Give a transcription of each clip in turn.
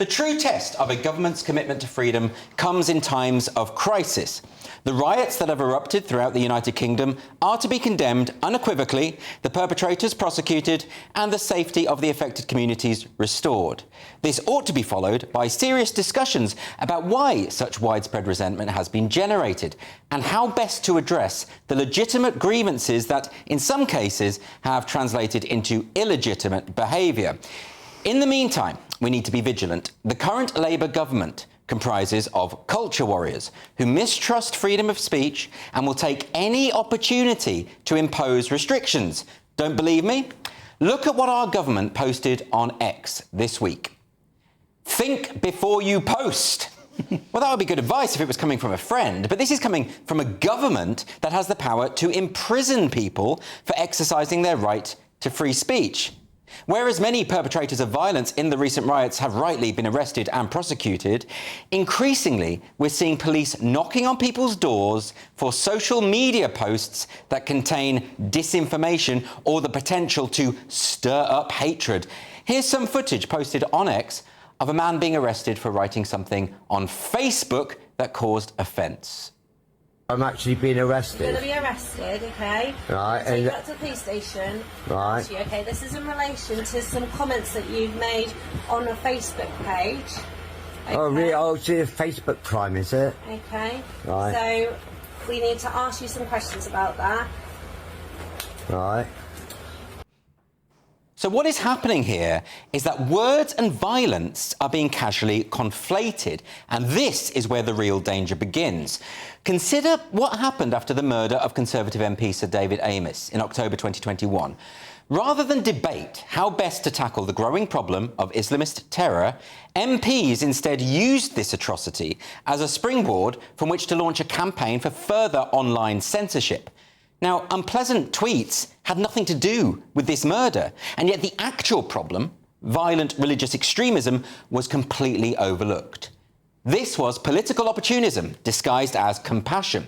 The true test of a government's commitment to freedom comes in times of crisis. The riots that have erupted throughout the United Kingdom are to be condemned unequivocally, the perpetrators prosecuted, and the safety of the affected communities restored. This ought to be followed by serious discussions about why such widespread resentment has been generated and how best to address the legitimate grievances that, in some cases, have translated into illegitimate behaviour. In the meantime, we need to be vigilant. The current Labour government comprises of culture warriors who mistrust freedom of speech and will take any opportunity to impose restrictions. Don't believe me? Look at what our government posted on X this week. Think before you post. Well, that would be good advice if it was coming from a friend, but this is coming from a government that has the power to imprison people for exercising their right to free speech. Whereas many perpetrators of violence in the recent riots have rightly been arrested and prosecuted, increasingly we're seeing police knocking on people's doors for social media posts that contain disinformation or the potential to stir up hatred. Here's some footage posted on X of a man being arrested for writing something on Facebook that caused offence. I'm actually being arrested. You're going to be arrested, okay? Right. So you got to the police station. Right. You, okay, this is in relation to some comments that you've made on a Facebook page. Okay? Oh, really? Oh, it's a Facebook crime, is it? Okay. Right. So we need to ask you some questions about that. Right. So what is happening here is that words and violence are being casually conflated, and this is where the real danger begins. Consider what happened after the murder of Conservative MP Sir David Amess in October 2021. Rather than debate how best to tackle the growing problem of Islamist terror, MPs instead used this atrocity as a springboard from which to launch a campaign for further online censorship. Now, unpleasant tweets had nothing to do with this murder, and yet the actual problem, violent religious extremism, was completely overlooked. This was political opportunism disguised as compassion.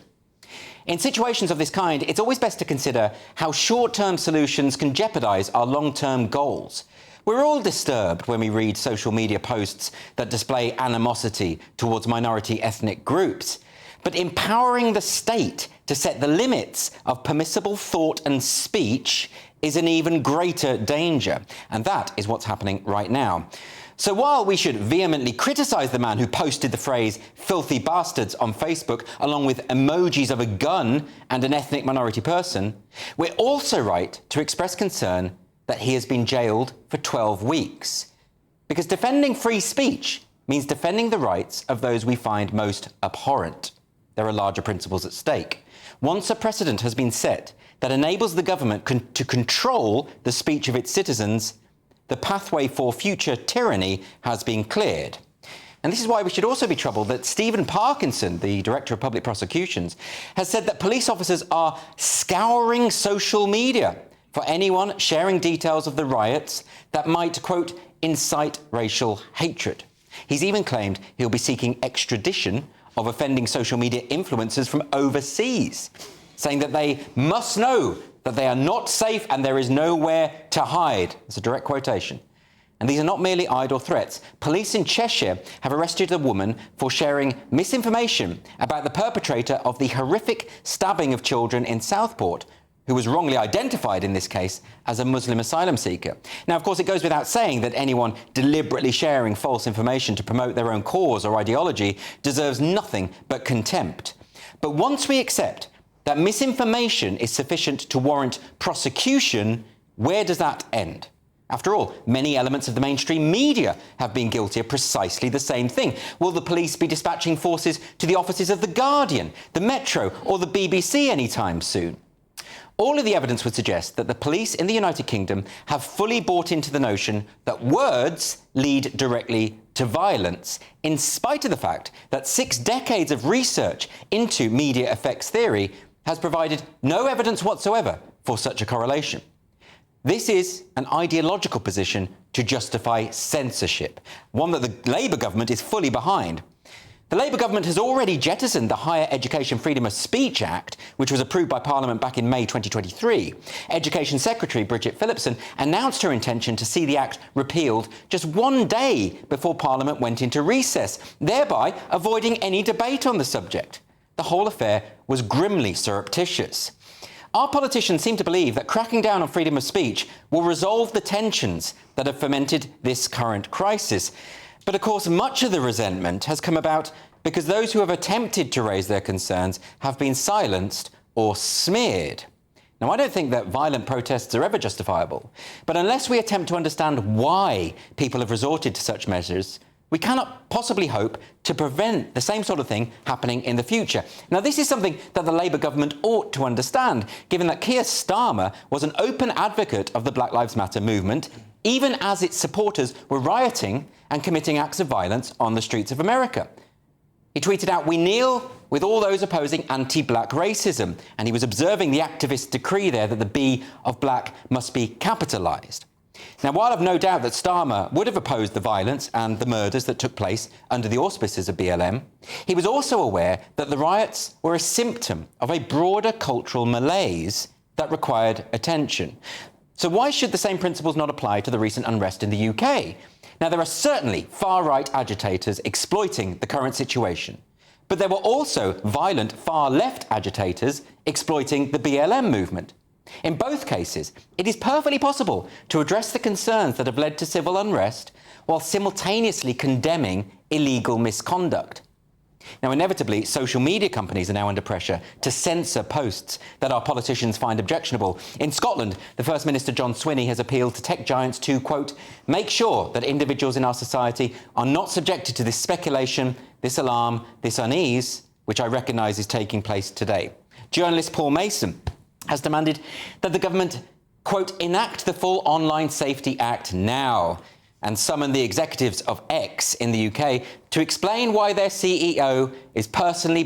In situations of this kind, it's always best to consider how short-term solutions can jeopardise our long-term goals. We're all disturbed when we read social media posts that display animosity towards minority ethnic groups. But empowering the state to set the limits of permissible thought and speech is an even greater danger. And that is what's happening right now. So while we should vehemently criticise the man who posted the phrase "filthy bastards" on Facebook, along with emojis of a gun and an ethnic minority person, we're also right to express concern that he has been jailed for 12 weeks. Because defending free speech means defending the rights of those we find most abhorrent. There are larger principles at stake. Once a precedent has been set that enables the government to control the speech of its citizens, the pathway for future tyranny has been cleared. And this is why we should also be troubled that Stephen Parkinson, the Director of Public Prosecutions, has said that police officers are scouring social media for anyone sharing details of the riots that might, quote, incite racial hatred. He's even claimed he'll be seeking extradition of offending social media influencers from overseas, saying that they must know that they are not safe and there is nowhere to hide. It's a direct quotation. And these are not merely idle threats. Police in Cheshire have arrested a woman for sharing misinformation about the perpetrator of the horrific stabbing of children in Southport, who was wrongly identified in this case as a Muslim asylum seeker. Now, of course, it goes without saying that anyone deliberately sharing false information to promote their own cause or ideology deserves nothing but contempt. But once we accept that misinformation is sufficient to warrant prosecution, where does that end? After all, many elements of the mainstream media have been guilty of precisely the same thing. Will the police be dispatching forces to the offices of The Guardian, the Metro, or the BBC anytime soon? All of the evidence would suggest that the police in the United Kingdom have fully bought into the notion that words lead directly to violence, in spite of the fact that 6 decades of research into media effects theory has provided no evidence whatsoever for such a correlation. This is an ideological position to justify censorship, one that the Labour government is fully behind. The Labour government has already jettisoned the Higher Education Freedom of Speech Act, which was approved by Parliament back in May 2023. Education Secretary Bridget Phillipson announced her intention to see the Act repealed just one day before Parliament went into recess, thereby avoiding any debate on the subject. The whole affair was grimly surreptitious. Our politicians seem to believe that cracking down on freedom of speech will resolve the tensions that have fomented this current crisis. But of course, much of the resentment has come about because those who have attempted to raise their concerns have been silenced or smeared. Now, I don't think that violent protests are ever justifiable, but unless we attempt to understand why people have resorted to such measures, we cannot possibly hope to prevent the same sort of thing happening in the future. Now, this is something that the Labour government ought to understand, given that Keir Starmer was an open advocate of the Black Lives Matter movement, even as its supporters were rioting and committing acts of violence on the streets of America. He tweeted out, "We kneel with all those opposing anti-black racism," and he was observing the activist decree there that the B of black must be capitalised. Now, while I've no doubt that Starmer would have opposed the violence and the murders that took place under the auspices of BLM, he was also aware that the riots were a symptom of a broader cultural malaise that required attention. So why should the same principles not apply to the recent unrest in the UK? Now, there are certainly far-right agitators exploiting the current situation, but there were also violent far-left agitators exploiting the BLM movement. In both cases, it is perfectly possible to address the concerns that have led to civil unrest while simultaneously condemning illegal misconduct. Now, inevitably, social media companies are now under pressure to censor posts that our politicians find objectionable. In Scotland, the First Minister John Swinney has appealed to tech giants to, quote, "make sure that individuals in our society are not subjected to this speculation, this alarm, this unease, which I recognise is taking place today." Journalist Paul Mason has demanded that the government, quote, "enact the full Online Safety Act now," and summon the executives of X in the UK to explain why their CEO is personally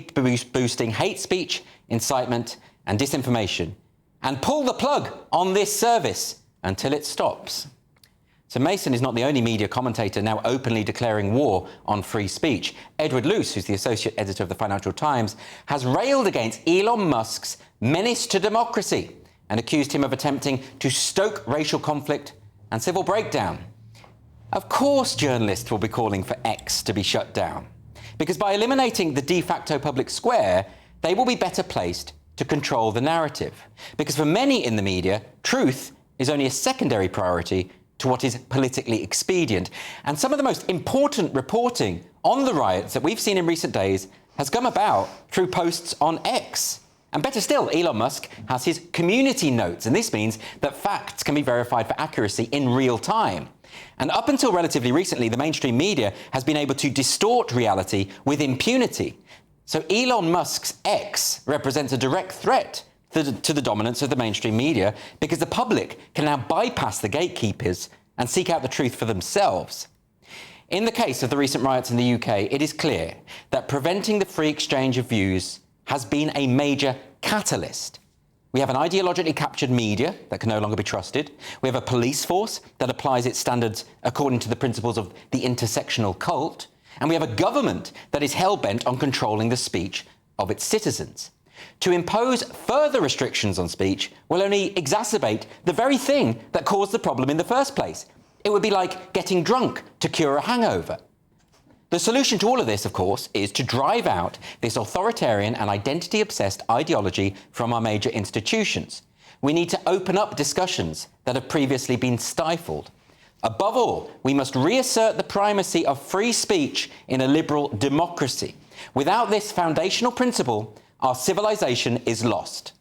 boosting hate speech, incitement and disinformation, and pull the plug on this service until it stops. So Mason is not the only media commentator now openly declaring war on free speech. Edward Luce, who's the associate editor of the Financial Times, has railed against Elon Musk's menace to democracy and accused him of attempting to stoke racial conflict and civil breakdown. Of course, journalists will be calling for X to be shut down, because by eliminating the de facto public square, they will be better placed to control the narrative. Because for many in the media, truth is only a secondary priority to what is politically expedient. And some of the most important reporting on the riots that we've seen in recent days has come about through posts on X. And better still, Elon Musk has his community notes, and this means that facts can be verified for accuracy in real time. And up until relatively recently, the mainstream media has been able to distort reality with impunity. So Elon Musk's X represents a direct threat to the dominance of the mainstream media, because the public can now bypass the gatekeepers and seek out the truth for themselves. In the case of the recent riots in the UK, it is clear that preventing the free exchange of views has been a major catalyst. We have an ideologically captured media that can no longer be trusted. We have a police force that applies its standards according to the principles of the intersectional cult. And we have a government that is hell-bent on controlling the speech of its citizens. To impose further restrictions on speech will only exacerbate the very thing that caused the problem in the first place. It would be like getting drunk to cure a hangover. The solution to all of this, of course, is to drive out this authoritarian and identity-obsessed ideology from our major institutions. We need to open up discussions that have previously been stifled. Above all, we must reassert the primacy of free speech in a liberal democracy. Without this foundational principle, our civilization is lost.